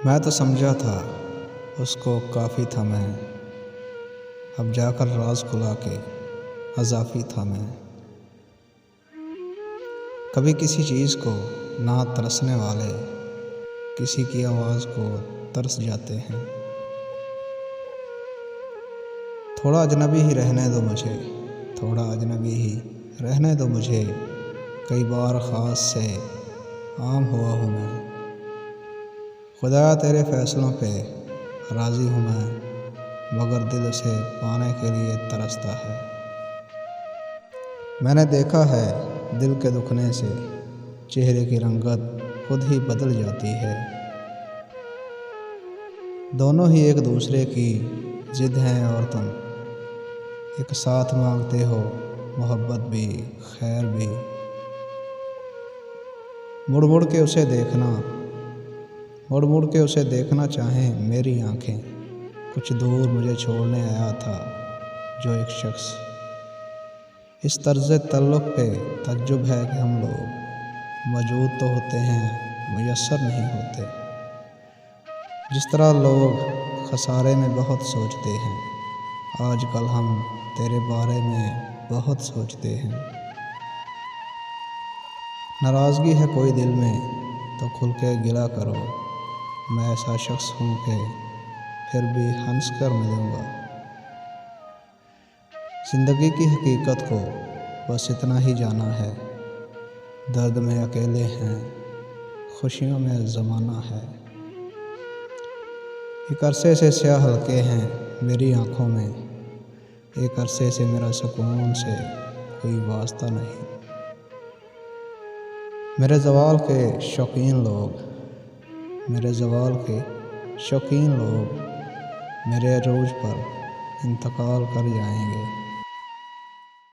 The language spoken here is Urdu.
میں تو سمجھا تھا اس کو کافی تھا میں، اب جا کر راز کھلا کے اضافی تھا میں۔ کبھی کسی چیز کو نہ ترسنے والے کسی کی آواز کو ترس جاتے ہیں۔ تھوڑا اجنبی ہی رہنے دو مجھے، تھوڑا اجنبی ہی رہنے دو مجھے، کئی بار خاص سے عام ہوا ہوں میں۔ خدایا تیرے فیصلوں پہ راضی ہوں میں، مگر دل اسے پانے کے لیے ترستا ہے۔ میں نے دیکھا ہے دل کے دکھنے سے چہرے کی رنگت خود ہی بدل جاتی ہے۔ دونوں ہی ایک دوسرے کی ضد ہیں اور تم ایک ساتھ مانگتے ہو محبت بھی خیر بھی۔ مڑ مڑ کے اسے دیکھنا چاہیں میری آنکھیں۔ کچھ دور مجھے چھوڑنے آیا تھا جو ایک شخص، اس طرز تعلق پہ تعجب ہے کہ ہم لوگ موجود تو ہوتے ہیں میسر نہیں ہوتے۔ جس طرح لوگ خسارے میں بہت سوچتے ہیں، آج کل ہم تیرے بارے میں بہت سوچتے ہیں۔ ناراضگی ہے کوئی دل میں تو کھل کے گلا کرو، میں ایسا شخص ہوں کہ پھر بھی ہنس کر ملوں گا۔ زندگی کی حقیقت کو بس اتنا ہی جانا ہے، درد میں اکیلے ہیں خوشیوں میں زمانہ ہے۔ ایک عرصے سے سیاہ حلقے ہیں میری آنکھوں میں، ایک عرصے سے میرا سکون سے کوئی واسطہ نہیں۔ میرے زوال کے شوقین لوگ میرے عروج پر انتقال کر جائیں گے۔